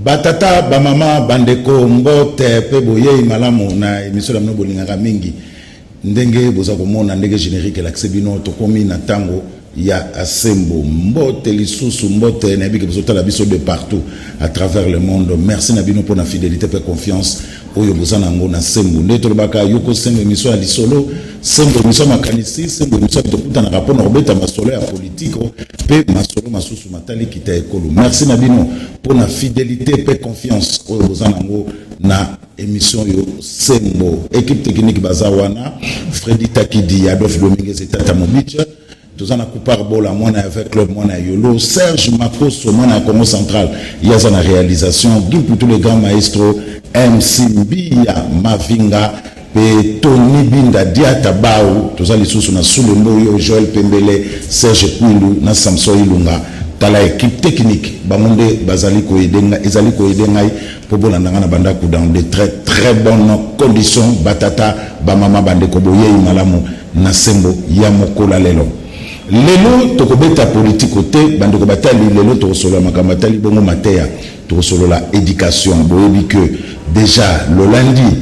Batata, bamama, bandeko, mbote, peboye, malamu, na émission la mnobo lingaka mingi. Ndenge, boza komona, ndenge générique, l'aksebino, tokomi na tango, ya asembo, mbote, lisusu, mbote, nabi, que vous êtes la biso de partout, à travers le monde. Merci, Nabino, pour la fidélité, pour la confiance. Oyo bozana ngo na sembo ndeto baka yoko sembo émission ya lisolo sembo émission makanisi sembo émission tokuta na rapport na robeta masolo ya politique pe masolo masusu matali kita ekolo. Merci Nabino pour la fidélité pe confiance oyo bozana ngo na émission yo sembo équipe technique bazawana Freddy Takidi Adolphe Dominguez et Tata Mobicha tozana kupar bola mwana avec club mwana yolo Serge Makoso mwana Congo Central yaza na réalisation guide pour tous les grands maestros MC Mbia Mavinga pe Tony Binda Diata Bao tozali susu na Sulumbo yo Joël Pembele Serge Kwilu na Samson Ilunga tala équipe technique bamonde bazali ko edenga ezali ko edengai pobola ndanga na banda ku dans de très bonnes conditions batata bamama bande ko boye malamu na sembo ya mokola lelo tokobeta politique côté bande ko batali lelo to solo makamba tali bongo mateya to solo la éducation boyebi que déjà le lundi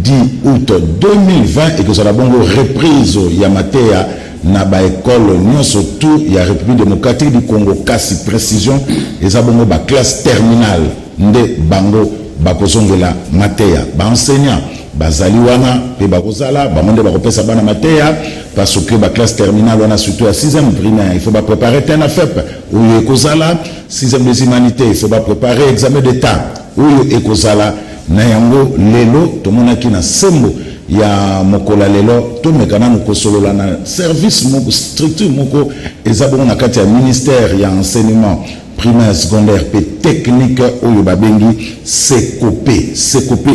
10 août 2020 et que ça la bongo reprise ya mateya na ba école nyonso tout ya République démocratique du Congo kasi précision eza bongo ba classe terminale nde bango bakozongela mateya ba enseignant bazali wana pe bakozala bamonde bakopesa bana mateya parce que ba classe terminale wana surtout à 6e primaire il faut ba préparer un FEP ou ekozala 6e des humanités il faut ba préparer examen d'état ou ekozala na yango lelo tomonaki na sembo ya mokola lelo to mekana mokosolola na service moko structure moko ezabongo na kati ya ministère ya enseignement primaire secondaire pe technique oyo babengi sekopé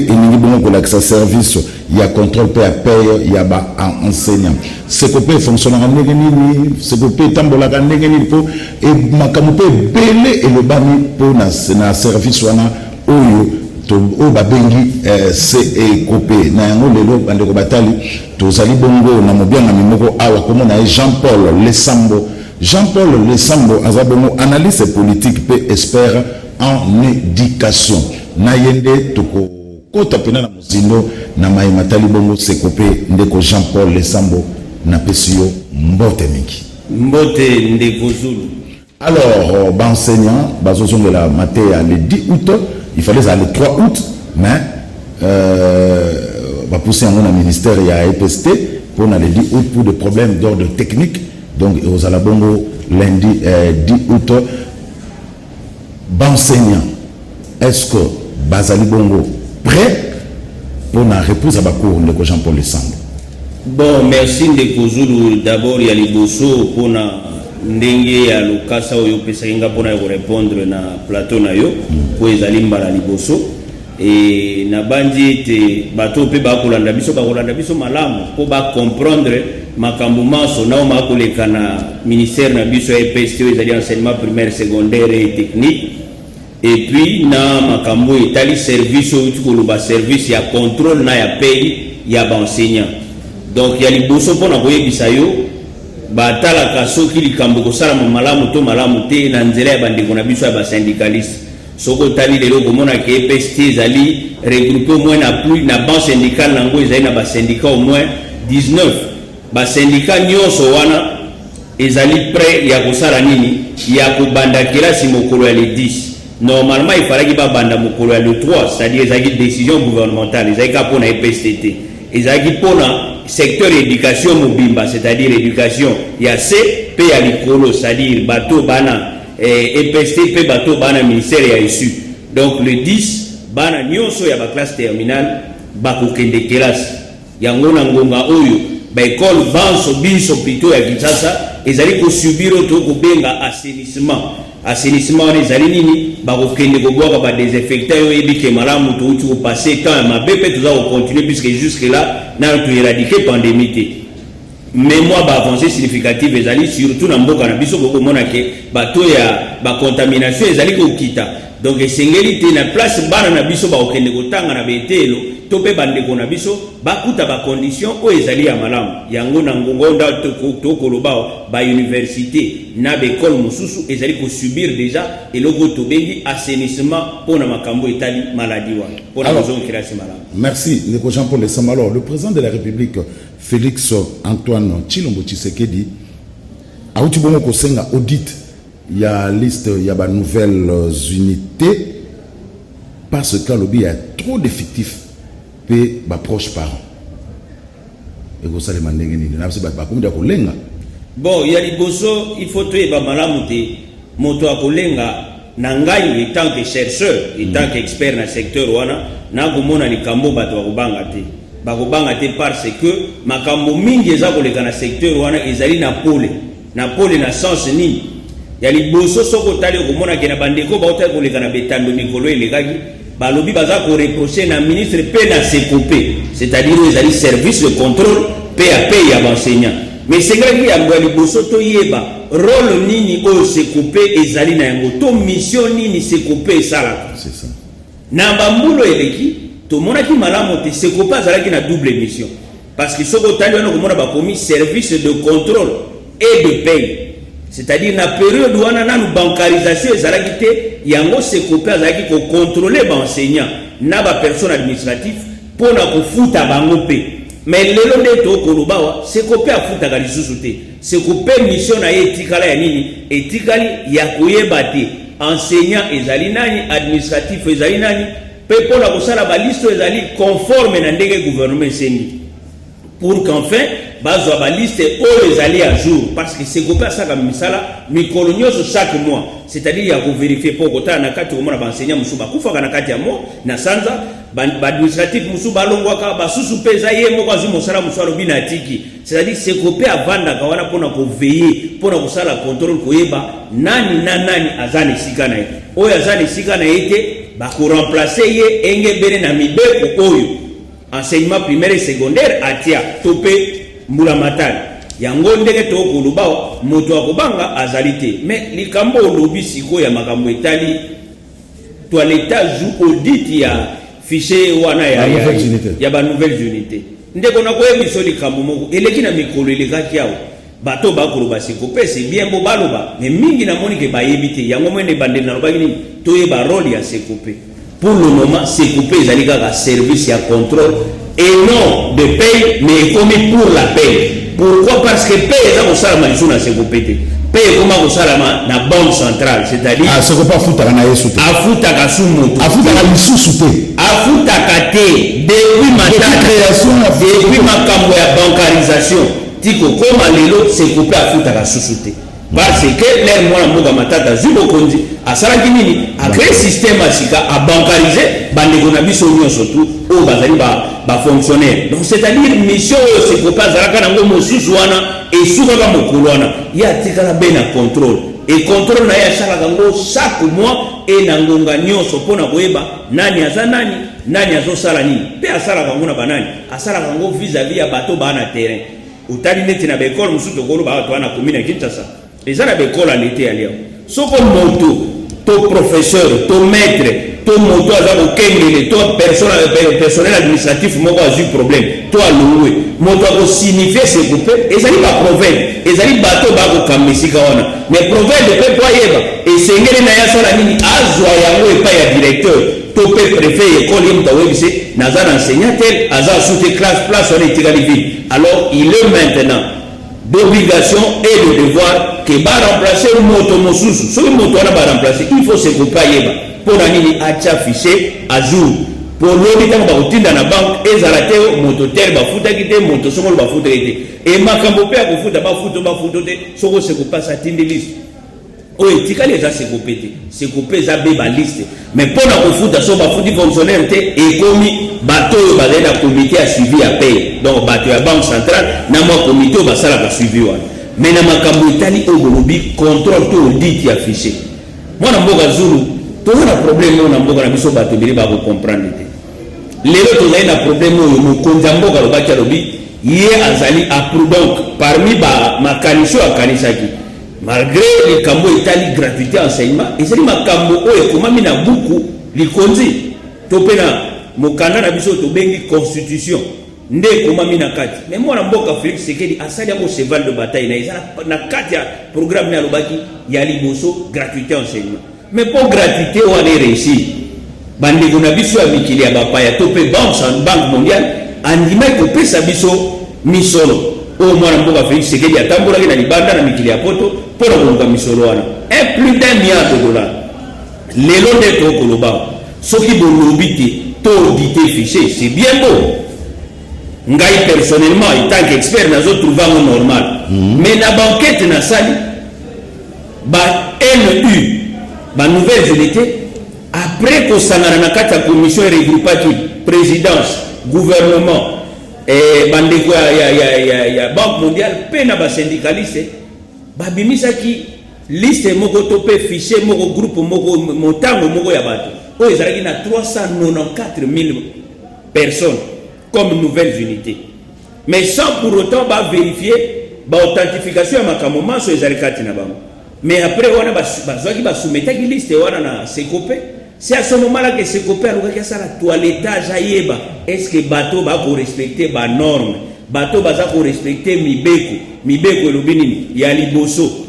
eningi bongo kolakisa service ya contrôle pe ya paye ya ba enseignant sekopé fonctionnera ndenge nini sekopé tambolaka ndenge nini po e makambo pe bele elobami po na service wana oyo o babengi sekopé na yango lelo bandeko batali tozali bongo na mobianga mimoko awa komona Jean-Paul Lesambo azabongo analyste politique pe expert en éducation na yende toko kota pena na muzindo na matali bongo sekopé ndeko Jean-Paul Lesambo na pesio mbote mingi mbote ndeko Zulu. Alors enseignant bazozonga la mateya le 10 août il fallait aller le 3 août mais va pousser un ministère il y a EPST pour le 10 août pour des problèmes d'ordre technique. Donc, aux Alabongo, lundi 10 août, enseignant, est-ce que Bazali Bongo prêt pour la réponse à Bakour, le Jean-Paul Lesambo? Bon, merci Ndeko Zulu. D'abord, il y a les bosso pour na ndenge ya lokasa oyo pesa inga pour répondre na plateau na yo pour ezalimba la liboso et na bandi te bato pe ba kolanda biso malamu pour ba comprendre makambo maso na ma koleka na ministère na biso ya EPST ezali enseignement primaire secondaire et technique et puis na makambo etali service oyo tukoloba service ya contrôle na ya paye ya ba enseignant donc ya liboso pona koyebisa yo batala kasoki likambo kosala malamu to malamu te na nzela ya bandeko na biso ya ba syndicaliste soko tali lelo komona ke EPST ezali regroupé au moins na plus na banque syndicale nango ezali na ba syndicat au moins 19 ba syndicat nyonso wana ezali prêt ya kosala nini ya kobanda kelasi mokolo ya le 10 normalement il fallait ba banda mokolo ya le 3 c'est-à-dire ezali décision gouvernementale ezali ka pona EPST ezali pona secteur éducation mobimba c'est-à-dire éducation ya C pe ya likolo c'est-à-dire bato bana EPST pe bato bana ministère ya issu donc le 10 bana nyonso ya ba classe terminale bakokende kelasi yango na ngonga oyo ba école vanso biso plutôt ya Kinshasa ezali ko subir to ko benga assainissement ezali nini bakokende ko boka ba désinfectant yo ebike malamu to uti ko passer temps ma BP tout ça ko continuer puisque jusque là na to éradiquer pandémie. Mais moi ba avancée significative ezali surtout na mboka na biso ko mona ke bato ya ba contamination ezali ko kita donc esengeli te na place bana na biso ba okende kotanga na betelo to pe bandeko na biso bakuta ba condition o ezali ya malamu yango na ngongonda to kolobao ba université na bekole mususu ezali ko subir déjà eloko to bengi assainissement pour na makambo etali maladie wa pour na besoin kirasi malamu. Merci Ndeko Jean-Paul Lesamba. Alors le président de la République Félix Antoine Tshilombo Tshisekedi a outi bongo ko senga audit ya liste ya ba nouvelles unités parce que lobby a trop d'effectifs pe ba proche parents et ko sale mandenge ni na ba komida ko lenga bon ya liboso il faut to ba malamu te moto akolenga na ngai en tant que chercheur en tant qu'expert na secteur wana na komona likambo bato bakobanga te parce que makambo mingi eza koleka na secteur wana ezali na pole na sens ni ya liboso soko tali komona ke na bandeko ba otali koleka na betando mikolo elekaki balobi baza ko reprocher na ministre pe na sekopé c'est-à-dire ezali service de contrôle PAP ya enseignant mais c'est vrai que ya liboso to yeba rôle nini o sekopé ezali na yango to mission nini sekopé sala c'est ça na bambulo eleki to mona ki malamu te sekopé azalaki na double mission parce que soko tali wana komona ba commis service de contrôle et de paye c'est-à-dire na période wana na bancarisation ezalaki te yango sekopé azalaki ko contrôler ba enseignant na ba personne administrative pona ko futa bango pe mais lelo nde to kolobawa sekopé afuta lisusu te sekopé mission na etikala ya nini etikali ya koyeba te enseignant ezali nani administratif ezali nani pe pona kosala ba liste ezali conforme na ndenge gouvernement sengi pour qu'enfin bazwa ba liste o ezali à jour parce que sekopé asaka misala mikolo nyonso chaque mois c'est-à-dire ya ko vérifier pour kota na kati komona ba enseignant musuba kufaka na kati ya mo na sanza ba administratif musuba longwaka ba susu peza ye moko azumo sala musalo bina tiki c'est-à-dire sekopé avanda kawana pona ko veiller pona ko sala contrôle koyeba nani na nani azani sikana ye oyo azani sikana yete ba ko remplacer ye engebere na mibeko oyo enseignement primaire et secondaire atia topé mbula matali yango ndenge to kolubao moto akobanga azalite mais likambo lobi siko ya makambo etali to l'état joue audit ya fichier wana ya ba nouvelles unités ndeko na koyebiso likambo moko eleki na mikolo elekaki yawo bato bakoloba sekopé c'est bien bo baloba mais mingi na moni ke bayebite yango mwene bande na lobaki ni to yeba rôle ya sekopé pour le moment sekopé ezali kaka service ya contrôle et non de paye mais comme pour la paye. Pourquoi? Parce que paye est dans le salaire na sekopé te paye comme au salaire na banque centrale c'est-à-dire ah sekopé afutaka na yesu te afutaka sumoto afutaka lisusu te afutaka te depuis matata création depuis makambo ya bancarisation tiko koma lelo sekopé afutaka susu te parce que les mwana mboka matata zubo konzi asalaki nini a créer système asika a bancariser bandeko na biso nyonso tout o bazali ba fonctionnaire donc c'est-à-dire mission oyo sekopé azalaka nango mosusu wana esukaka mokolo wana ya tikala be na contrôle et contrôle na ye asalaka ngo chaque mois e na ngonga nyonso mpona koyeba nani aza nani azosala nini mpe asalaka ngo na banani asalaka ngo vis-à-vis ya bato baa na terrain utali neti na bekole mosusu tokoloba bato wana commune ya Kinshasa eza na bekole alete ya leo soko moto to professeur to maître to moto aza kokengele to personnel administratif moko azwi problème to alongwe moto akosignifier sekopé ezali baprovince ezali bato bakokamba esika wana mais province mpe po ayeba esengeli na ye asala nini azwa yango epai ya directeur to mpe préfet ekole ye moto awebise naza na enseignant tel aza asute classe place wana etikali ville alors il est maintenant d'obligation et de devoir que va remplacer moto mosusu soki moto wana ba remplacer il faut sekopé ayeba pona nini acha fichier à jour pour lobi tango bakotinda na banque ezala te moto tel bafutaki te moto songolo bafutaki te e makambo mpe ya kofuta bafuto te soko sekopé asatindi liste oyo etikali eza sekopé te sekopé eza be baliste mais mpona kofuta so bafuti fonctionnaire te ekomi bato oyo bazali na comité ya suivi ya paye donc bato ya banque centrale na mwa comité oyo basalaka suivi wana mais na makambo etali oyo bolobi contrôle to audit ya fichier mwana mboka zulu toza na problème oyo na mboka na biso bato ebele bakocomprendre te lelo tozali na problème oyo mokonzi ya mboka alobaki alobi ye azali donc parmi makanisi oyo akanisaki malgré les cambo itali gratuité enseignement et c'est ma cambo oyo komami na buku likonzi topena mokanda na biso to bengi constitution nde komami na kati mais moi na mboka Félix Sekedi asali yango cheval de bataille na ezala na kati ya programme ya lobaki ya liboso gratuité enseignement mais pour gratuité on est réussi bande ko na biso ya mikili ya bapaya tope banque mondiale andima ko pesa biso misolo o mwana mboka Félix Sekedi atambola na libanda na mikili ya poto pour ko misolo wana plus d'1 milliard de dollars lelo nde to koloba soki bolobité to auditer fichier c'est bien beau ngai personnellement en tant qu'expert nazo trouver normal mais na banquette na sali ba NU ba nouvelles unités après ko sangana na kati ya commission regroupative présidence gouvernement et bandeko ya banque mondiale pe na ba syndicaliste ba bimisaki liste moko topé fichier moko groupe moko motango moko ya bato o ezalaki na 394 000 personnes comme nouvelles unités mais sans pour autant vérifier authentification ya makambo maso ezalaki na bango mais après on a bazwaki basumetaki liste wana na Sekopé c'est à ce moment là que Sekopé alukaki asala toilettage ayeba est-ce que bato bako respecter ba norme bato bazako respecter mibeko elobi nini ya liboso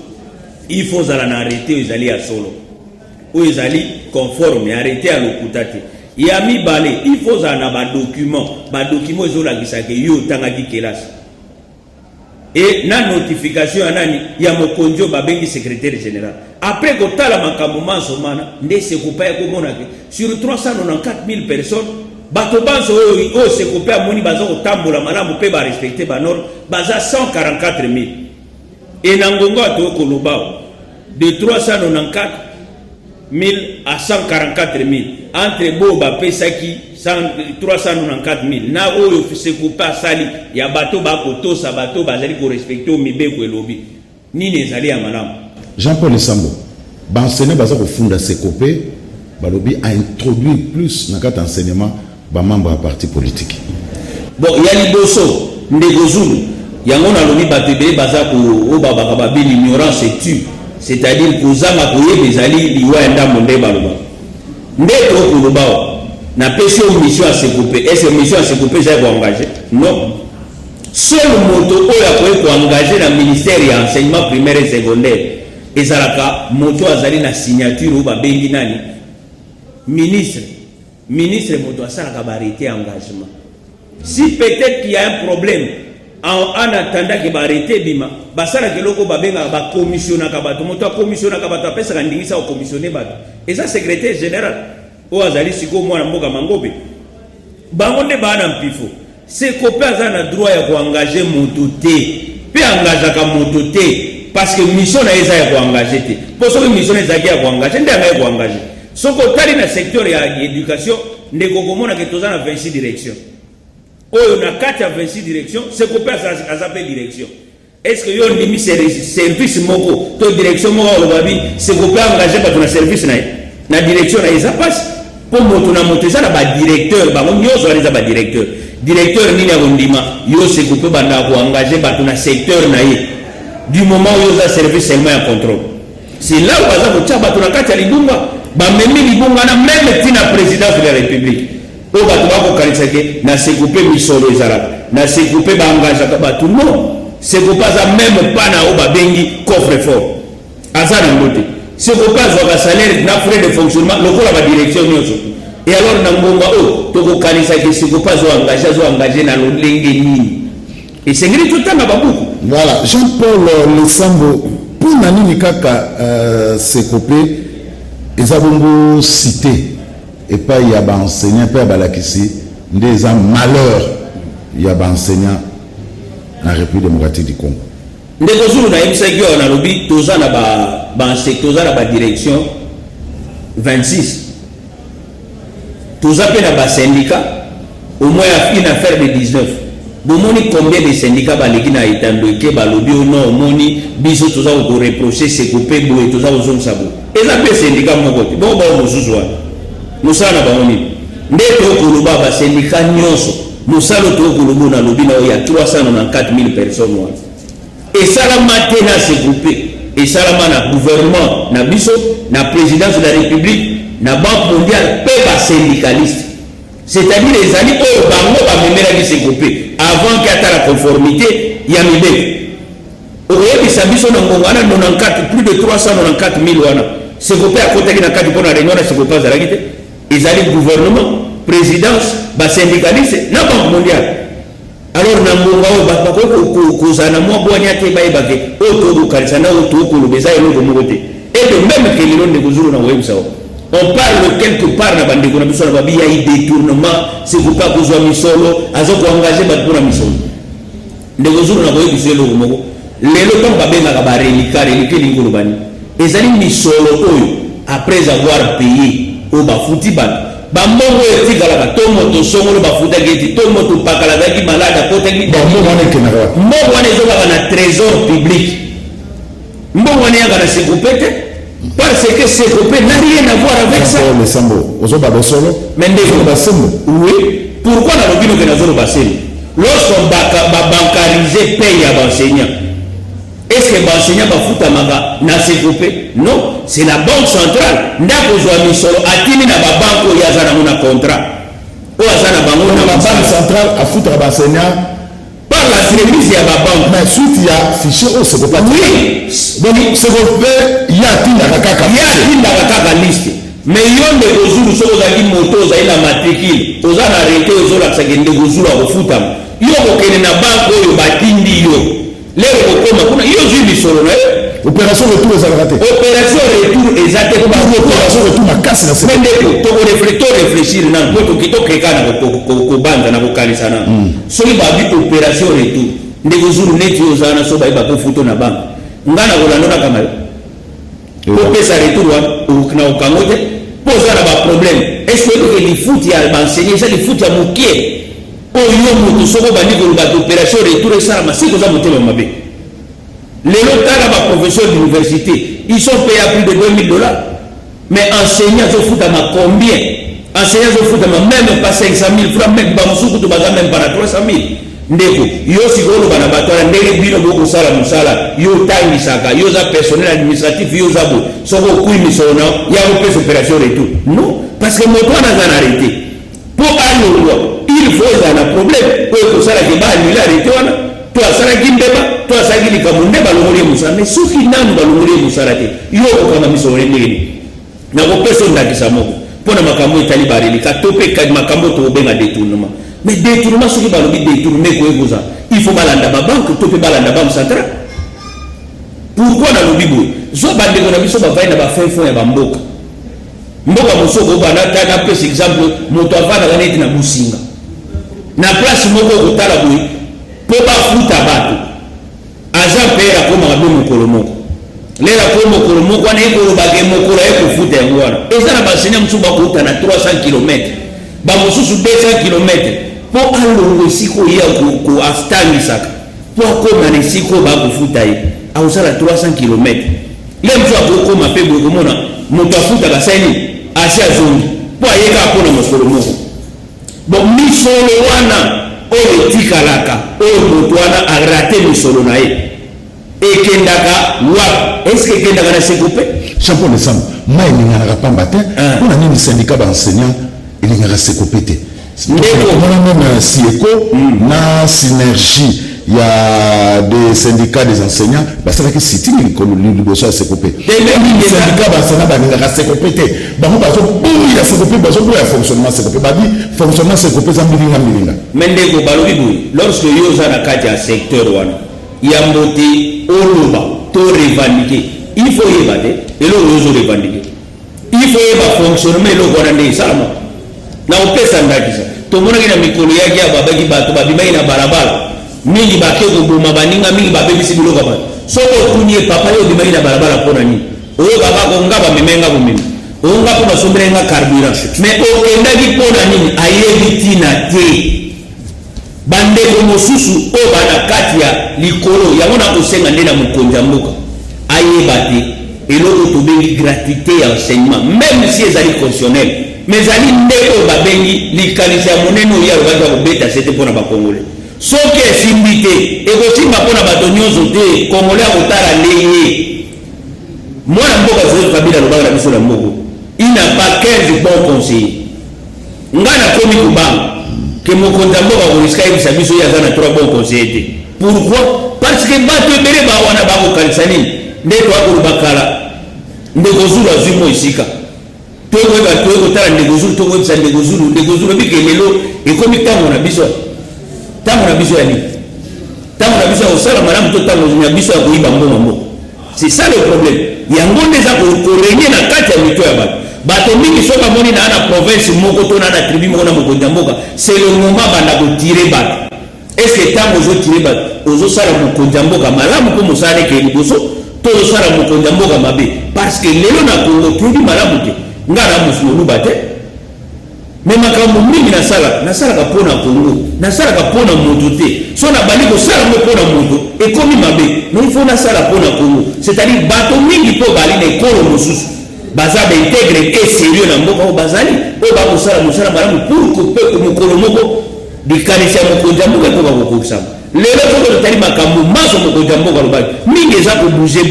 il faut zala na arrêter ezali ya solo ou ezali conforme arrêter à lokuta te ya mibale il faut zala na ba document ezolakisa ke yo tangaki kelasi et na notification ya nani ya mokonzi babengi secrétaire général après kotala makambo manso mana nde Sekopé komona ke sur 394 000 personnes bato banso oyo Sekopé amoni baza kotambola malamu pe ba respecter ba norme baza 144 000 et nangongo ato kolobao de 394 000 à 144 000 entre boba pesaki 394 000 na oyo Sekopé asali ya bato bakotosa bato bazali ko respecter o mibeko elobi nini ezali ya malamu. Jean-Paul Esambo enseignant baza ko funda Sekopé balobi a introduire plus na kati enseignement ba membre ya parti politique bon ya liboso ndeko zulu yango na lobi bato be baza ko o baba ba l'ignorance tue c'est-à-dire kozanga koyeba ezali liwa ndambo nde baloba nde to koloba na pesi mission à Sekopé est-ce que mission à Sekopé j'ai engagé non seul moto oyo ko engagé na ministère ya enseignement primaire et secondaire ezalaka moto azali na signature ou ba bengi nani ministre moto asalaka ba arrêter engagement si peut-être qu'il y a un problème en attendant que ba arrêter bima basala ke loko ba benga ba commissionner ka bato moto a commissionner ka bato apesa ka ndingisa o commissionner bato et ça secrétaire général o azali siko mwana mboka mangobe bango nde bana mpifo Sekopé aza na droit ya koengager moto te pe engagea ka moto te parce que mission na eza ya koengager te pour so mission eza ya koengager nde ya koengager soko tali na secteur ya éducation ndeko komona ke toza na 26 direction oyo na kati ya 26 direction Sekopé aza pe direction est-ce que yo ndimi service moko to direction moko olobabi Sekopé engager bato na service na direction na eza passe pour moto na moto eza na ba directeur bango nyoso eza ba directeur nini ya kondima yo Sekopé banda ko engager bato na secteur na ye du moment où yo za service seulement ya contrôle c'est là où baza ko tia bato na kati ya libunga bamemi libunga na même tina présidence de la république o bato bakokanisa ke na Sekopé misolo ezalaka na Sekopé baengagaka bato non Sekopé aza même pas na o babengi coffre fort aza na ngote Sekopé azwaka salaire na frais de fonctionnement lokola ba direction nyonso et alors na ngonga o tokokanisa ke Sekopé azo engagé na lolenge nini et c'est ngiri totanga babuku. Voilà, Jean-Paul Lesambo pour nani kaka Sekopé ezabongo cité et pas il y a ba enseignant pas balakisi des malheur il y a ba enseignant na République démocratique du Congo ndeko zulu na yebisaki yo na lobi toza na ba toza na ba direction 26 toza pe na ba syndicat au moins une affaire de 19 bomoni combien de syndicats baleki na itandoke balobi no moni biso toza ko reprocher Sekopé boye toza ko zonga sabo eza pe syndicat moko te bon ba mosusu wa musala ba oni ndeto koloba ba syndicat nyonso musalo to koloba na lobi na ya 394 000 personnes wa et ça la matin na Sekopé et salama na gouvernement na biso na présidence de la République na banque mondiale pe ba syndicaliste, c'est-à-dire les amis au bango ba memela ki sekopé avant qu'il y ait la conformité ya mibe oyebi sabiso na ngongana 94 plus de 394 000 wana sekopé à côté na kati pona réunion na sekopé za lakite ezali gouvernement présidence ba syndicaliste na banque mondiale. Alors na mbonga o bakoko kozana mwa bwani ate bayebake oto kokarisana oto kolobeza eloko mokote et de même que lelo de kozulu na websa on parle quelque part na bande ko na biso na babia i détournement c'est pour pas kozwa misolo azoko engager ba pour na misolo de kozulu na boyebi zelo moko lelo to babenga ka ba relikare likeli bani ezali misolo oyo après avoir payé au bafuti ba bamongo etikala batomo to songolo bafuta geti tomo to pakala daki malada koteki mbongo wana kenaka mbongo wana ezoka na trésor public mbongo wana yanga na sekopete parce que sekopete n'a rien à voir avec ça le sambo ozo ba solo mais ndeko basembo oui pourquoi na lobino ke nazolo basembo lorsqu'on bancarisé paye à l'enseignant. Est-ce que l'enseignant va foutre na sekopé? Non, c'est la banque centrale. Ndako zwa misolo atini na ba banque ya zana mona contrat. O azana bango na la banque centrale a foutre ba enseignant par la service ya ba banque. Mais suite ya fichier au sekopé. Oui. Donc sekopé ya tinda kaka liste. Mais yon de kozulu so ozali moto ozali na matricule. Ozana arrêté ozola sakende kozulu a futam. Yo kokene na banque oyo batindi yo. Lero kokoma kuna hiyo zui misolo na opération retour ezalaka te. Opération retour ezate ko ba opération retour makasi na sema ndeko to réfléchir na poto kitoke kana ko banda na ko kanisa na soki ba bi opération retour ndeko zuru neti ozana so ba ko futo na banque ngana kolanda na kama ko pesa retour wa na ukangote poza na ba problème est-ce que les foot ya ba enseigner ça les foot ya mokie oyo mutu soko bandi ko ba opération retour ça masiko za motelo mabe lelo tala ba professeur d'université ils sont payés à plus de $2000 mais enseignants se foutent à combien enseignants se foutent à même pas 500 000 francs même ba musuku to baza même pas 300 000 ndeko yo sikolo bana batwala ndenge bino boko sala musala yo tangisaka yo za personnel administratif yo za bo soko kuimi sona ya ko pesa opération retour non parce que moto ana zana arrêté pour allo il faut un problème pour ça que ba annuler arrêté wana to asala kimbeba to asala likamunde balongoli musala mais soki nanu balongoli musala te yo ko kama misore ndeni na ko pesa ndakisa moko pona makambo itali bareli ka tope ka makambo to benga détournement mais détournement soki balobi détourner ko egoza il faut balanda ba banque tope balanda ba central pourquoi na lobi boy zo bande ko na biso ba vai na ba fin fond ya ba mboka mboka mosoko bana ta na pesa exemple moto avana kaneti na businga na place moko kotala boy po ba futa bato aza pera ko ma be mokolo moko lera ko mokolo moko na ekolo bage mokolo e ko futa yango wana eza na basenya msuba ko uta na 300 km ba mosusu 200 km po alongo siko ya ko astangisaka po akoma na siko ba ko futa ye ausala 300 km le mtu akokoma pe boy komona moto afuta kasani asia zongi po ayeka ko na mokolo moko bon misolo wana oyo tikalaka oyo moto wana arate misolo na ye ekendaka wa est-ce que ekendaka na sekopé champion de sam mai elingaka pamba te mpona nini syndicat baenseignant elingaka sekopé te ndeko même sieko na synergie ya des syndicats des enseignants basalaki sitting liboso ya sekopé syndicat baenseignant balingaka sekopé te bango bazoboya sekopé bazoboya fonctionnement sekopé babi fonctionnement sekopé eza mbilinga mais ndeko balobi boye lorsque yo oza na kati ya secteur wana ya mbote oloba to revendiquer il faut yeba te eloko ozo revendiquer il faut yeba fonctionnement eloko wana nde esalama na opesa ndakisa tomonaki na mikolo yaki ya babaki bato babimaki na balabala mingi bake koboma baninga mingi babebisi biloko bato soko otunie papa yo obimaki na balabala mpona nini oyokaka konga bamemenga bomema onga mpo basombelenga carburant mais okendaki mpona nini ayebi ntina te bandeko mosusu oyo bana kati ya likolo yango na kosenga nde na mokonzi ya mboka ayeba te eloko tobengi gratuité ya enseignement même si ezali constitutionnel mais ezali nde oyo babengi likanisi ya monene oyo alobaki ya kobeta sete mpona bakongole soki esimbi te ekosimba mpona bato nyonso te kongole ya kotala ndenge mwana mboka Joseph Kabila lobaka na biso na mboko il n'a pas 15 bons conseillers ngana komi kubanga que mokonza mboka korisika yebisa biso ye aza na 3 bons conseillers. Pourquoi? Parce que bato ebele bawana bakokanisa nini nde toakoloba kala ndeko zulu azwi mo esika tokoyeba toyekotala ndeko zulu tokoyebisa ndeko zulu ebike lelo ekomi ntango na biso ya nini ntango na biso ya kosala malamu to ntango na biso ya koyiba mbongo mboka. C'est ça le problème. Yango ndeza korenye na kati ya mito ya bato mingi soki bamoni na ana province moko to na ana tribu moko na mokonzi ya mboka c'est le moment banda kotire bato. Est-ce que ntango ozotire bato ozosala mokonzi ya mboka malamu mpo mosala eke liboso to ozosala mokonzi ya mboka mabe? Parce que lelo na Congo toyebi malamu te nga na mosu oluba te me makambo mingi nasalaka mpona Congo nasalaka mpona moto te so nabandi kosala ngo mpona moto ekomi mabe no ifo nasala mpona Congo. C'est-à-dire bato mingi mpo bali na ekolo mosusu baza baintegre e sérieux na mboka oyo bazali oyo bakosala mosala malamu pour mokolo moko likanisi ya mokonzi ya mboka ekoka kokokisama. Lelo toko totali makambo maso mokonzi ya mboka lobaki mingi eza kobouge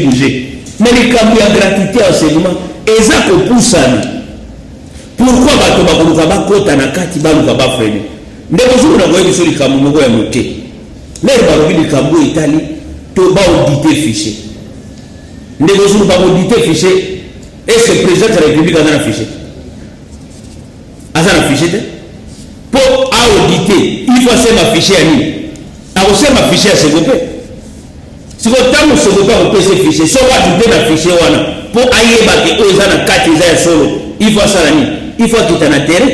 mais likambo ya gratuité ya enseignement eza kopusana. Pourquoi bato bakoluka bakota na kati baluka bafrene ndeko zulu na koyebi so likambo moko ya mote lelo balobi likambo etali to baodite fichier ndeko zulu bakodite fichier. Est-ce que président de la République aza na fichier te po auditer il faut sema fichier ya nini akosema fichier ya segope siko ntango segope akopesa fichier so wadute na fichier wana po ayebake oyo eza na kati eza ya solo il faut asala nini il faut akita na terrain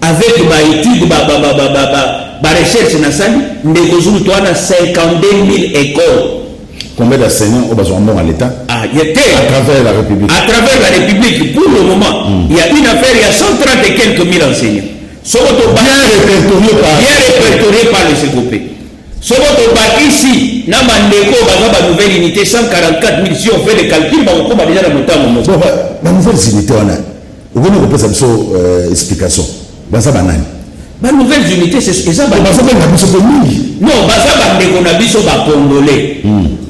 avec baétude barecherche na sali ndeko zulu to wana 52 000 écoles. Combien d'enseignants au besoin à l'État? À travers la République. À travers la République, pour le moment, il y a une affaire, il y a 130 et quelques mille enseignants. Bien répertoriés par le CGOP. Ce qui ici, dans la nouvelle unité, 144 000, si on fait les calculs, on va déjà dans le temps. La nouvelle unité, on a une explication. La nouvelle unité, c'est ça. Non, c'est ça, Congolais.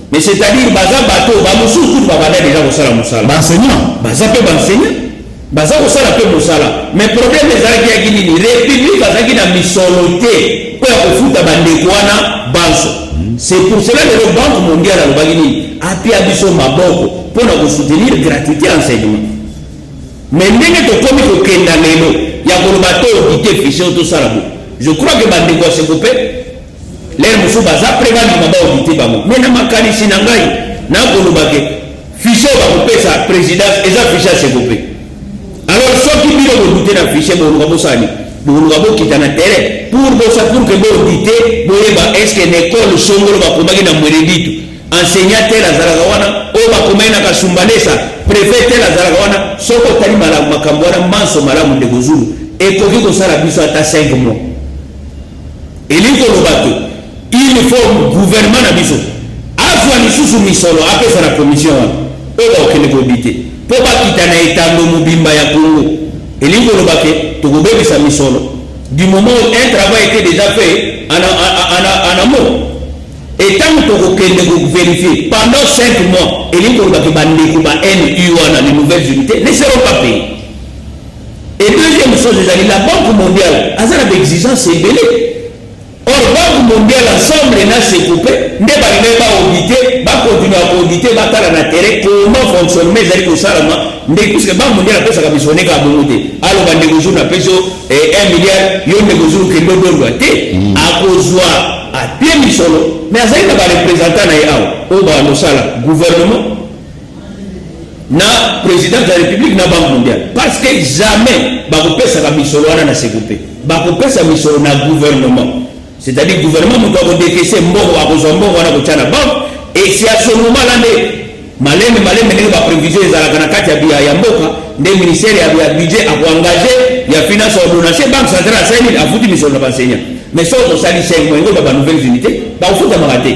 Mais c'est-à-dire baza bato ba mususu ba bana déjà kosala musala enseignant baza pe enseignant baza kosala pe musala mais problème ezalaki ya nini république azaki na misoloté po ya kofuta bandeko wana banso. C'est pour cela que le Banque mondiale alobaki nini apia biso maboko pona ko soutenir gratuité enseignement. Mais ndenge tokomi kokenda lelo ya koloba to auditer fichier to sala bo je crois que bandeko se couper les musu baza prévandi maba auditer bango mais na makanisi na ngai na kolobake fichier ba kopesa présidence eza fichier se couper. Alors soki bino auditer na fichier bo ngabosani bo ngabokita na terrain pour que bo auditer boyeba est-ce que l'école songolo ba komaki na mwerebitu enseignant tel azalaka wana o ba komaki na kasumbalesa préfet tel azalaka wana soko tali malamu makambo wana manso malamu ndeko zulu ekoki kosala biso ata 5 mois eliko lobato. Il faut gouvernement na biso azwa lisusu misolo apesa na commission wana oyo bakokende koaudite po bakita na etando mobimba ya Congo elingi olobake tokobebisa misolo du moment où un travail était déjà fait en amont et tant tokokende kovérifier pendant 5 mois elingi olobake bandeko ba NU wana les nouvelles unités ne seront pas payés. Et deuxième chose ezali la Banque mondiale aza na baexigence ebele. Or, Banque mondiale ensemble n'a se coupé, n'est pas audité, va continuer à auditer, va faire la terre, comment fonctionne mes amis au Salama, mais puisque Banque mondiale a fait sa commission à Bongoté. Alors, on a négocié 1 milliard, il y a négocié que nous devons à cause à pied misolo, mais à ça, il y a des représentants au Sala, gouvernement, na président de la République, na Banque mondiale. Parce que jamais, va couper sa commission à se couper, va couper sa mission na gouvernement. C'est-à-dire le gouvernement doit décaisser mbongo akozombo wana kochana banque et c'est à ce moment là maleme ndenge ba prévision ezalaka na kati ya mboka nde ministère ya budget a engagé ya finance ordonnance banque centrale saini afuti mission na enseignant mais ça on sali 5 mois ngo ba nouvelles unités ba ufuta magate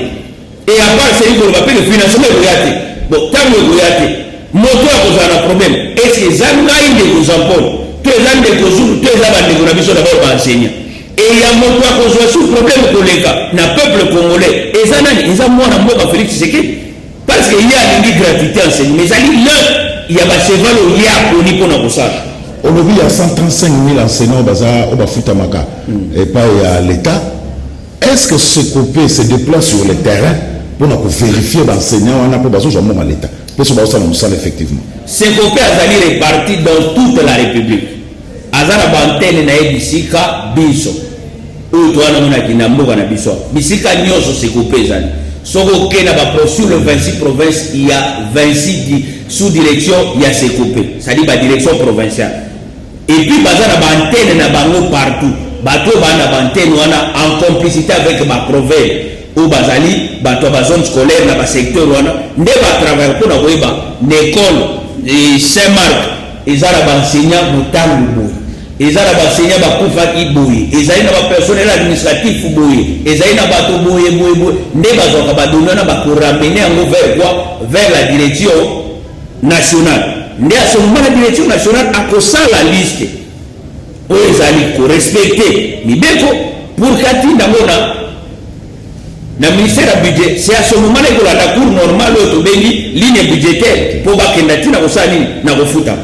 et à part c'est pour ba le financement goyate bon tango goyate moto akozana problème est-ce que zanga inde kozampo to ezande kozulu to ezaba ndeko na biso na ba enseignant. Et il y a mon droit qu'on soit sous problème collègue, na peuple congolais. Et ça n'a pas moi na Félix Tshisekedi. Parce parce qu'il y a une gratuité enseignée mais il y a un cheval il y a pour pour nous ça aujourd'hui il y a 135 000 enseignants au Bafutamaka et pas à l'État. Est-ce que ce COPE se déplace sur le terrain pour vérifier l'enseignant on a pas besoin de l'État parce que ça nous sent effectivement ce COPE a été réparti dans toute la République azara bantene na ebisika biso oyo twana mona kinamboka na biso bisika nyoso ce COPE ezali soko kena ba sur le 26 provinces il y a 26 sous direction il y a ce COPE c'est-à-dire la direction provinciale et puis bazara bantene na bango partout bato bana bantene wana en complicité avec ma province ou bazali bato ba zone scolaire na ba secteur wana nde ba travailler pour na koyeba l'école Saint-Marc ezala ba enseignant mutangu boy ezala ba enseignant ba kufa kiboy ezali na ba personnel administratif boy ezali na bato boy nde bazoka ba donnana ba ko ramener en vers quoi vers la direction nationale nde à ce moment la direction nationale a kosa la liste o ezali ko respecter mibeko pour katinda ngona na ministère du budget c'est à ce moment là que la cour normale to bengi ligne budgétaire pour bakenda tina kosa nini na kofuta.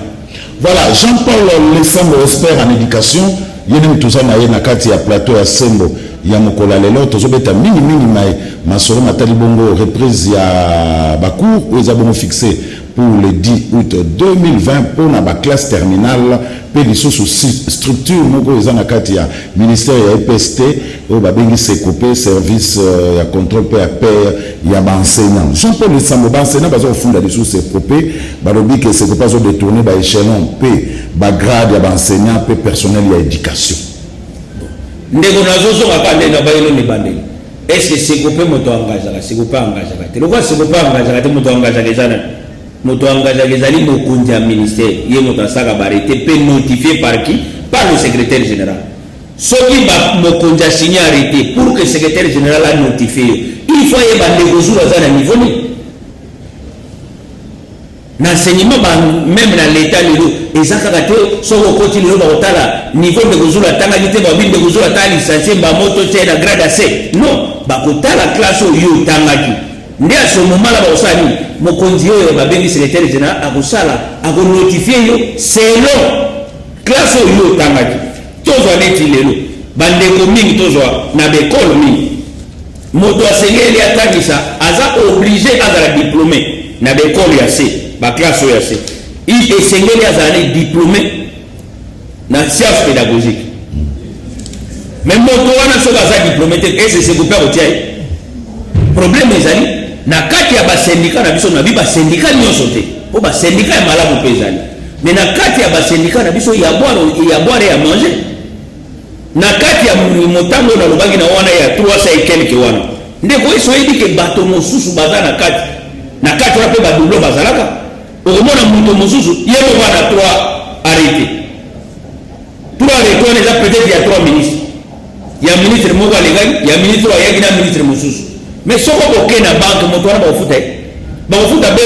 Voilà, Jean-Paul Lessembo, expert en éducation, il y a tout ça na kati ya plateau ya Sembo ya mokola lelo tozobeta mingi mai masoro matali bongo reprise ya bacour où ils ont fixé pour le 10 août 2020 pour la classe terminale pe lisusu structure moko eza na kati ya ministère ya EPST au babengi COPE service ya contrôle pe ya paie ya enseignant Jean-Paul Lessembo enseignant bazo funda lisusu COPE balobi que COPE bazo détourner ba échelon pe ba grade ya enseignant pe personnel ya éducation ndeko nazozo ngapande na bayelo ne bandeli est-ce que COPE moto engagera COPE engagera te lokwa COPE engagera te moto engagera ezana moto engagera ezali mokonzi ya ministère ye moto asaka barete pe notifié par qui par le secrétaire général soki ba mokonzi a signé arrêté pour que le secrétaire général a notifié il faut y ba ndeko zulu azana niveau ni l'enseignement même dans l'état lelo ezaka te soko koti lelo bakotala niveau de kozula tanga nite ba binde kozula ta licencié ba moto te na grade C non bakotala classe yo tangaki ndi à ce moment là bakosani mokonzi yo ba bengi secrétaire général akosala akonotifier yo selon classe yo tangaki tozwa neti lelo bandeko mingi tozwa na bekolo mingi moto asengeli atangisa aza obligé azala diplômé na bekolo ya C ba classe ya C il esengeli azali diplômé na science pédagogique mais moto wana soka za diplômé te et c'est COPE otia problème ezali na kati ya ba syndicat na biso na bi ba syndicat nyonso te po ba syndicat ya malamu pe ezali mais na kati ya ba syndicat na biso ya boire ya manger na kati ya motango na lobaki na wana ya 300 et quelques wana ndeko eso yebi ke bato mosusu baza na kati wana pe ba double bazalaka okomona moto mosusu ye mo wana 3 arrêté 3 arrêté wana eza peut-être ya 3 ministres ya ministre moko alekaki ya ministre ayaki na ministre mosusu mais soko koke na banque moto wana bakofuta be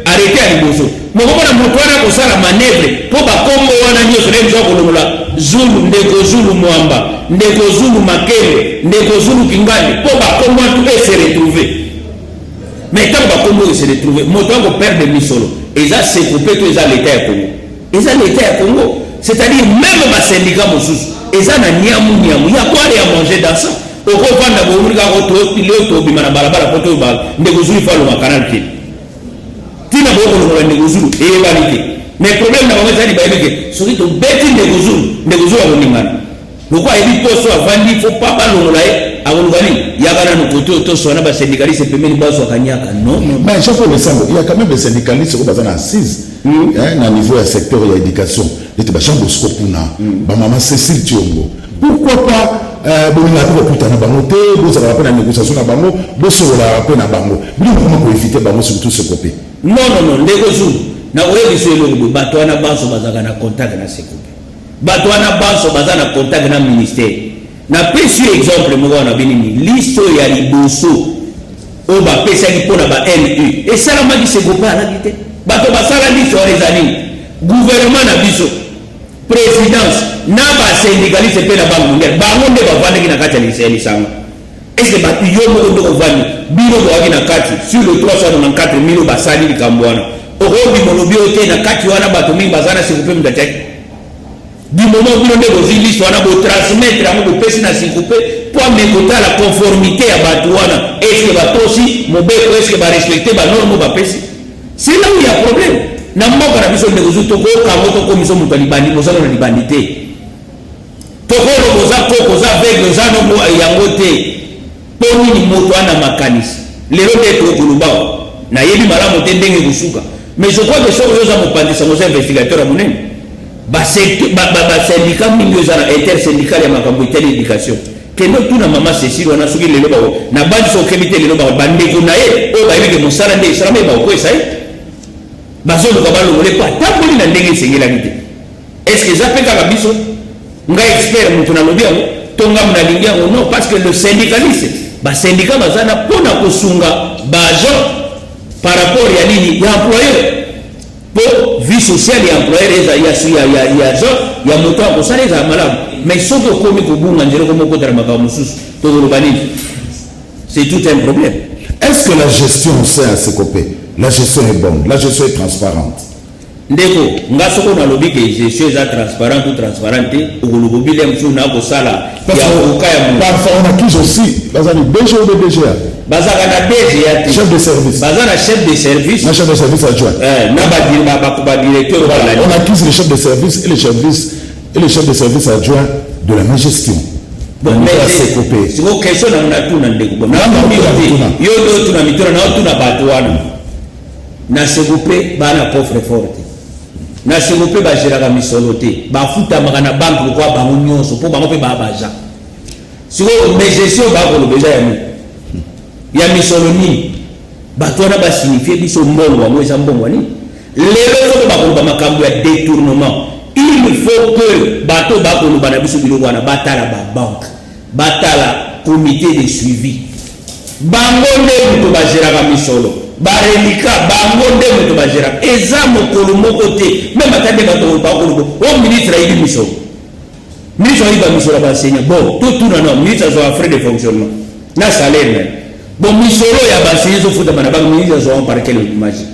arrêté ya liboso mokomona moto wana kosala manevre mpo bakombo wana nyonso na biso kolongola zulu ndeko zulu mwamba ndeko zulu makele ndeko zulu kingani mpo bakombo wana tout se retrouver mais tant bakombo se retrouver moto wana koperdre misolo eza COPE to eza l'état ya Congo eza l'état ya Congo c'est-à-dire même ba syndicat mosusu eza na niamu ya quoi ya manger dans ça okovanda bomurika ko to leo to bimana balabala poto ba ndeko zulu falo makanal ki tina boko no ndeko zulu balike mais problème na bango ezali bayebeke soki to beti ndeko zulu akoningana lokwa ebi poso avandi faut pas balongola akolukani yakana no koto to sona ba syndicaliste pemeni baso akanyaka non mais Jean-Paul Lessembo il y a quand même des syndicalistes qui sont assises na niveau ya secteur ya éducation était ba chambre scopuna ba maman Cécile Tiongo pourquoi pas bolinga ko kutana bango te boza ba pena négociation na bango bosola pena bango bino comment éviter bango surtout ce COPE non ndeko zulu na oyebiso elongo bato wana banso bazaka na contact na COPE bato wana banso baza na contact na ministère na pesi exemple moko wana binini listo ya liboso o ba pesaki pona ba NU esalamaki COPE alaki te bato basala listo wana ezali gouvernement na biso présidence na ba syndicaliste pe na bango mondiale bango nde bavandaki na kati ya lisanga est-ce que bato yo moko ndoko vani bino boaki na kati sur le 394 000 basali likambo wana okobi molobi ote na kati wana bato mingi bazana sikope mutatiaki du moment bino nde bozi liste wana botransmettre yango bopesi na sikope po amekota la conformité ya bato wana est-ce que batosi mobeko est-ce que barespecte banorme bapesi c'est là où il y a problème na mboka na biso ndeko zu tokokango tokomiso moto alibandi bozana na libandi te tokolo boza koko za vegle za no yango te poni ni moto ana makanisi lelo te tokolubao na yebi malamu te ndenge kusuka mais je crois que ça oza mopandisa moza investigateur amunene ba syndicat mingi za na intersyndical ya makambo itali éducation kendo tuna mama Cécile wana soki lelo ba na bandi so kemite lelo ba bandeko na ye o ba yeke mosala nde salama ba ko esai bazolo ka balongole pa tamboli na ndenge sengela bite est-ce que ça peut ka biso nga expert mutu na lobi yango tonga mna lingi yango non parce que le syndicaliste ba syndicat bazana pona kosunga ba agent par rapport ya nini ya employeur pour vie sociale ya employeur ya agent ya moto ko sala za malamu mais soki okomi kobunga njere ko moko tara makambo mosusu tokoloba nini c'est tout un problème. Est-ce que la gestion sait à se copier? La gestion est bonne, la gestion est transparente. Ndeko nga soko na lobi ke gestion est transparente ou transparente okolobo bilem sur na ko sala ya okaya mo parfois on accuse aussi bazali DG ou DGA bazaka na DGA chef de service bazana chef de service na chef de service adjoint na ba directeur on accuse le chef de service et le chef de service adjoint de la gestion. Bon, mais c'est coupé. C'est une question on a tout dans ndeko bon na yo do tuna mitona na tuna bato wana na se coupé bana pauvre forte na se coupé ba gérera misolo te ba futa makana banque ko ba nyonso po bango pe ba baja siko mais gestion ba ko beja ya misolo ni bato wana ba signifier biso mbongo wa mweza mbongo ni lelo ko ba ko ba makambo ya détournement. Il faut que bato ba ko bana biso biloko wana batala ba banque batala comité de suivi bango nde muto ba gérera misolo barelika bango nde muto ba gérera eza mokolo moko te même atande bato ba ko o ministre ayi misolo ministre ayi ba misolo ba enseignant bon tout na non ministre a frais de fonctionnement na salaire bon misolo ya ba enseignant so futa bana ba ministre so par quelle image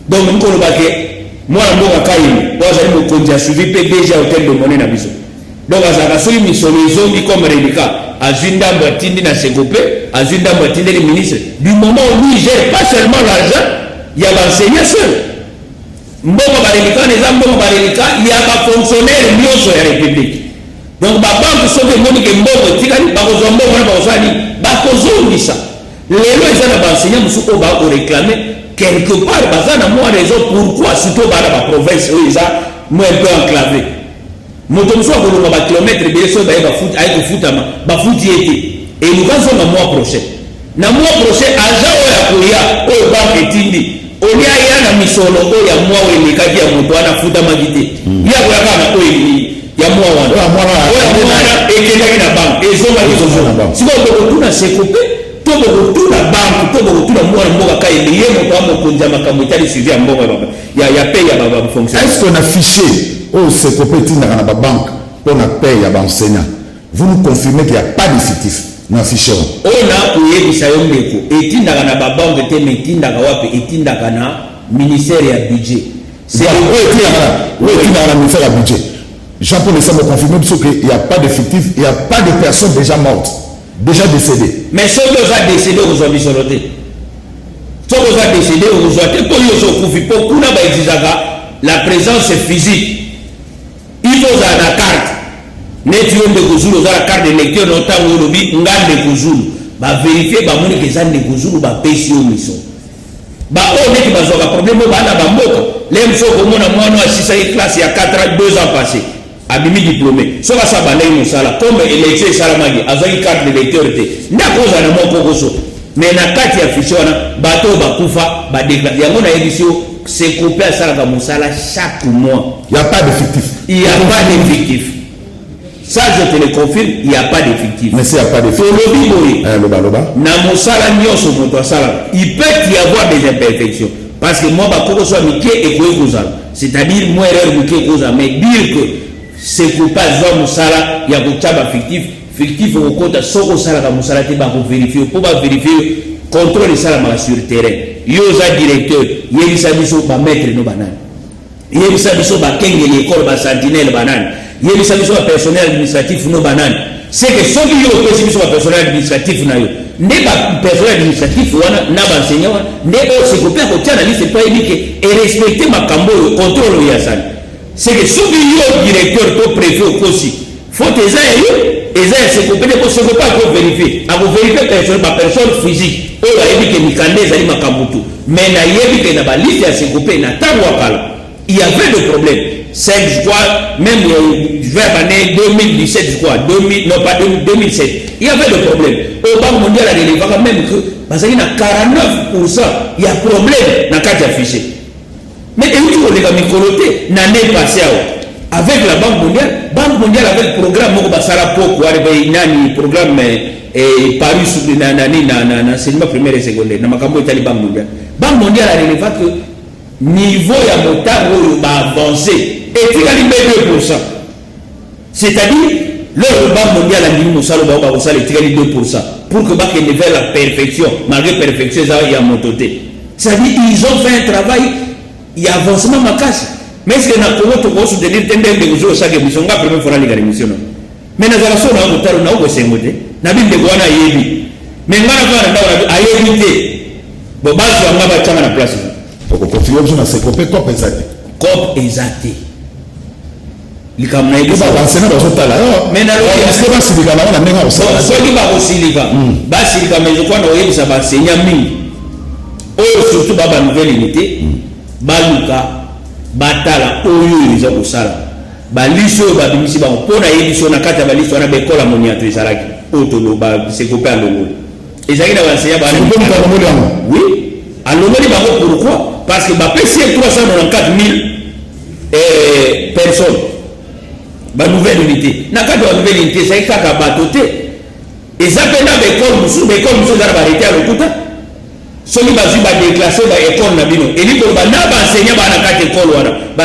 donc mukolo ba ke moi mboka kaini wazali mokonzi ya suivi pe déjà hôtel de monnaie na biso donc azaka soki misolo ezongi comme relika azwi ndambo atindi na segope azwi ndambo atindeli ministre du moment où lui gère pas seulement l'argent ya baenseignant seul mbongo barelika wana eza mbongo barelika ya bafonctionnaire nyonso ya république donc babanke soki emoni ke mbongo etikali bakozwa mbongo wana bakozwa nini bakozongisa lelo eza na baenseignant mosusu oyo bakoréclame quelque part bazana moi raison pourquoi surtout dans la province où ils a moi un peu enclavé moto moso ko ba kilomètre bien so ba foot ay ko futama ba foot yete et nous allons na mois prochain agent oya koya o banque tindi olia ya na misolo o ya mois we lekaki ya moto ana futama gite ya ko kana o ya mois wana ekendaki na banque ezonga kizo siko ko tuna se couper tobo tuna banque tobo tuna mwana mboka kai liye moto amokonza makambo itali suivi ya mboka ya paye ya baba fonctionnaire. Est-ce qu'on a fiché au secopeti na ba banque pour na paye ya ba enseignant? Vous nous confirmez qu'il n'y a pas d'effectif na fiché on a kuyebisa yo mbeko etindaka na ba banque te metindaka wapi etindaka na ministère ya budget c'est etindaka na ministère ya budget. Jean-Paul essaie de confirmer qu'il n'y a pas d'effectif, il n'y a pas de personnes déjà mortes, déjà décédées. Mais ceux qui ont décédé aujourd'hui sont notés. Ceux qui ont décédé aujourd'hui, pour la présence physique, il faut la carte. Netio de Gouzou, la carte de lecteur, notamment au lobby, Ngan de Gouzou. Va vérifier, va montrer que ça de Gouzou, va payer au mission. Bah, on est qui va avoir un problème, bah, là, bah, les gens qui ont moins de 6 classes, il y a 4 ans, 2 ans passés. Abimi diplômé so ka sabana ino sala comme électeur salamagi azaki carte de lecteur te ndakoza na moko koso mais na kati ya fichier wana bato bakufa ba déclarer yango na édition c'est coupé à sala ka musala chaque mois il y a pas d'effectif ça je te le confirme il y a pas d'effectif mais c'est il y a pas d'effectif lobi boy loba na musala nyoso moto sala il peut y avoir des imperfections parce que moi ba koko so mike et ko kozala c'est-à-dire moi erreur mike kozala mais dire que c'est pour pas zone musala ya kuchaba fictif fictif au compte soko sala ka musala te ba ko vérifier pour ba vérifier contrôle sala ma sur terrain yo za directeur yebisa biso ba maître no banani yebisa biso ba kenge l'école ba sentinelle banani yebisa biso ba personnel administratif no banani c'est que soki yo pesi biso ba personnel administratif na yo ne ba personnel administratif wana na ba enseignant wana ne o se kopia ko tia na liste pas édique et respecter makambo yo contrôle ya sala c'est que soki yo directeur to préfet aussi faut eza yo eza se kopia ko se pas ko vérifier a ko vérifier personne physique oyo ayebi ke mikande ezali makambo tu mais nayebi ke na ba liste ya se kopia na tango akala il y avait des problèmes. 5 je crois, même vers l'année 2017, je crois, 2000, non pas 2007, il y avait des problèmes. Au Banque mondiale, il y a même que, parce qu'il y a 49%, il y a problème dans le cadre affiché. Mais il y a des micro-lotés, l'année passée, avec la Banque mondiale avait le programme, le programme paru sous l'enseignement primaire et secondaire, dans la Banque mondiale a relevé que niveau ya motango ba avancé et puis il 2%. C'est-à-dire le Banque mondiale a dit mosalo ba ko sala 2% pour que ba que vers la perfection malgré perfection ça y a montoté. C'est-à-dire ils ont fait un travail il y a avancement makasi. Mais est-ce que na Congo to ko soutenir tendel de jour ça que mission nga première fois la émission. Mais na zala so na motaro na ko sengote na binde ko wana yebi. Mais ngana fa na ayebi te. Bo ba zo nga ba tanga na place. Confirmer que c'est copé cop exact. Cop exact. Les camarades ils vont enseigner dans ce là. Mais na est-ce que va silika na nenga so ki ba ko silika. Ba silika mais je crois na oyebi ça ba enseigner mingi. Oh surtout ba nouvelle unité. Ba luka batala oyo ils ont sala. Ba liso ba bimisi ba pona yebi so na kata ba liso na be kola moniato izalaki. Otolo ba c'est copé à longo. Ezaki na ba enseigner ba oui. Alors pourquoi? Parce que PC 394 000 personnes, la nouvelle unité. Dans la nouvelle unité, c'est un cas batoté. Et ça fait l'école, nous avons arrêté à l'Okuta. Celui qui va déclasser l'école, et lui, il va enseigner à l'école. Il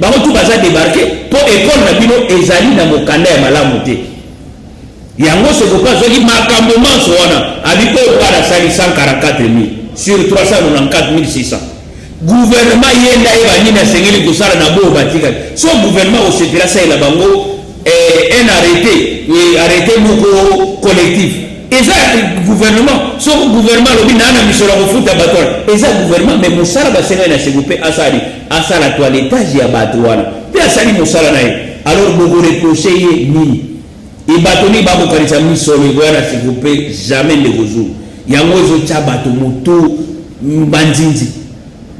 va tout débarquer pour l'école, et Zali n'a pas de malamoté. Il y a un mot, c'est pourquoi je dis makamboman soana, habité au bar à Sali 144 000 sur 394 600. Gouvernement yenda eba nina sengeli kusala na bo batika. So gouvernement au secret ça la bango un arrêté moko collectif. Et ça gouvernement, so gouvernement lobi na misolo kofuta batwana. Et ça gouvernement mais musala basenga na segupe asali asala toilettage ya batwana. Pe asali musala nae. Alors bogo reprocher ni et batoni ba ko kanisa misolo ngwana segupe jamais de gozu. Yango zo cha bato moto mbanzinzi.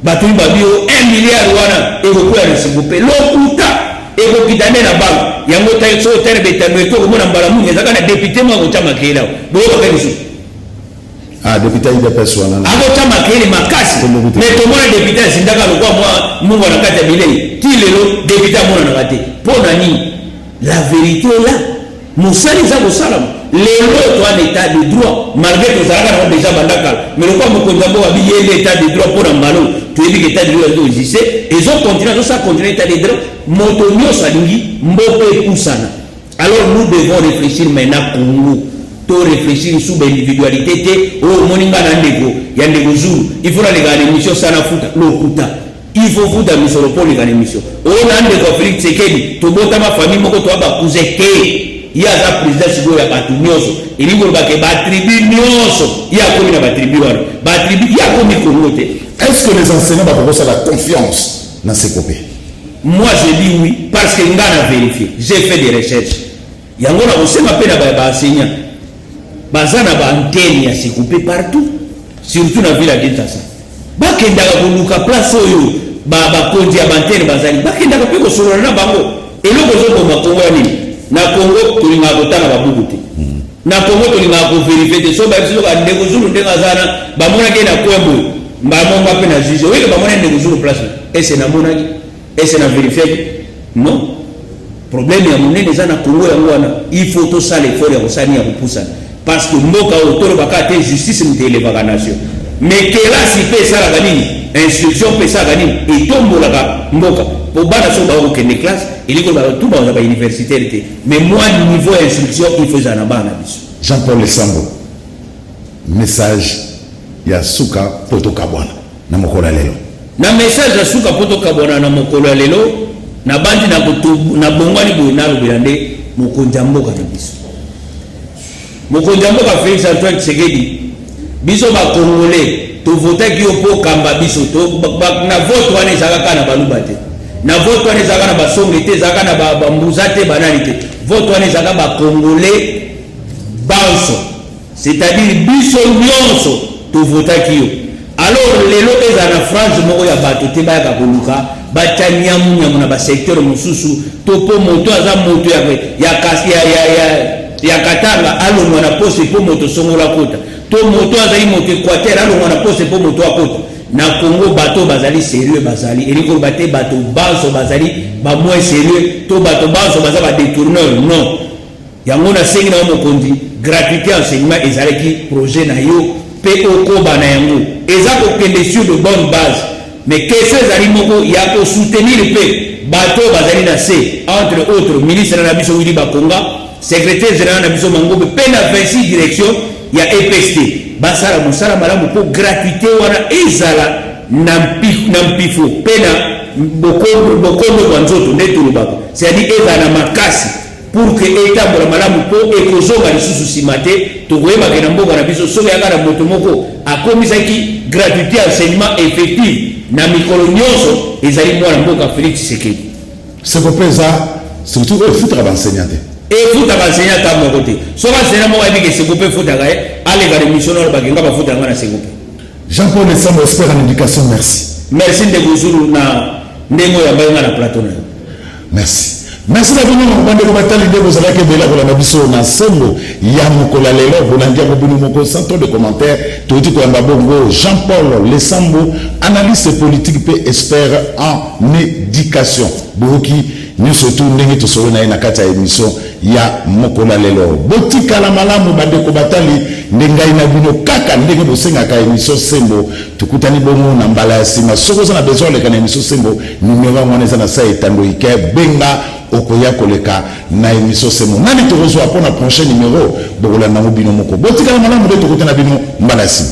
Bato babio 1 milliard wana eko ya segupe lokuta eko kitane na bank yango tayo so terbe terbe to ko na mbala munye zaka na député mwa chama kila bo ko kanisu député ile personne na ako chama kile makasi mais to mwana député sindaka lokwa mwa mungu na kata bilei tilelo député mwana na kate pona ni la vérité là musali za kosalama lelo to en état de droit malgré que ça a déjà bandaka mais le quoi mo konzambo wa biye l'état de droit pour mbalo tu es dit état de droit de lycée et ils ont continué ça continuer état de droit motonio salingi mbope kusana. Alors nous devons réfléchir maintenant Congo to réfléchir sur l'individualité au moninga na ndeko ya ndeko zuru il faut la les émission sana futa lokuta il faut futa misoro pour les émission on a des conflits sekedi to bota ma famille moko to aba kuzeke il y a un président sigo ya batu nyoso ili ngo bake ba tribu nyoso ya komi na ba tribu wana ba tribu ya komi Congo te. Est-ce que les enseignants vont avoir la confiance dans ces copés? Moi je dis oui parce que ngana vérifié j'ai fait des recherches yango na osema pena ba enseignants bazana ba antenne ya sikupé partout surtout na ville ya Kinshasa bakenda ka kuluka place oyo ba konti ya antenne bazali bakenda ka peko solo na bango eloko zo ba Congo nini na Congo tulinga kotana ba bukuti na Congo tulinga ko vérifier de so ba biso ka ndeko zulu ndenga zana ba mona ke na kwembo ba monga pe na juge oui ba mona ndeko zulu place et c'est na mona et c'est na vérifier non problème ya monene za na Congo ya wana il faut tout ça l'effort ya kosani ya kupusa parce que mboka autour bakate justice mtele baka nation mais que là si pe ça la ganini instruction pe ça ganini et tombola mboka pour bana so ba ko kende classe il ko ba tout ba ba universitaire té mais moi niveau instruction il faut ça na bana biso. Jean-Paul Lesambo, message ya suka poto kabwana na mokolo lelo. Na message ya suka poto kabwana na mokolo lelo na bandi na butu na bongwani bo na lobelande mokonza mboka na biso. Mokonza mboka Félix Antoine Tshisekedi biso ba congolais to voter ki opo kamba biso to na vote wana ezaka na baluba te. Na vote wana ezaka na basonge te, ezaka na ba mbuza te banani te. Vote wana ezaka ba congolais banso, c'est-à-dire biso nyonso to voter ki yo. Alors lelo eza na France moko ya bato te ba ka koluka batanyamu na ba secteur mususu to po moto aza moto ya Katanga alongwa na poste po moto songola kota to moto azali moto Équateur alongwa na poste po moto akota na Congo bato bazali sérieux bazali eliko baté bato banso bazali ba moins sérieux to bato banso baza ba détourneur non yango na sengi na mokondi gratuité enseignement ezalaki projet na yo pe okoba na yango ezako kende sur de bonne base mais question ezali moko ya ko soutenir pe bato bazali na se entre autres ministre na biso Willy Bakonga secrétaire général na biso Mangobe pe na 26 direction ya EPST basala musala malamu po gratuité wana ezala na mpifo pe na bokombo kwa nzoto ndeto lubako c'est-à-dire ezala na makasi pour que etambola malamu po ekozonga lisusu simate to koyeba ke na mboka na biso soki yaka na moto moko akomisaki gratuité enseignement effectif na mikolo nyonso ezali mwana mboka Félix Tshisekedi. Sekopeza surtout au foot enseignant. Et foot enseignant ta mon côté. So enseignant mo abi ke Sekopé foot ga ale ga mission na ba ke ngaba foot nga na Sekopé. Jean-Paul Lesambo, expert en éducation, merci. Merci de vous na ndengo ya ba na plateau na. Merci. Merci d'avoir venu au Bande Batali de vous avec Bela pour la Nabiso na Sembo ya mokolo lelo bonandia mobinu moko centre de commentaires tout dit ko mbabongo Jean-Paul Lesambo analyste politique pe expert en éducation boki nous surtout ndenge to solo na kati ya émission ya mokolo lelo botika la malamu Bande Batali ndengai na bino kaka ndenge bosenga ka émission Sembo tukutani bongo na mbala ya sima soko za na besoin le kana émission Sembo numéro mwana za na sa etando ike benga okoya koleka na émission Sembo nani to reçoit pour la prochaine numéro bokola na bino moko botika la malamu de to kutana bino mbala ya sima.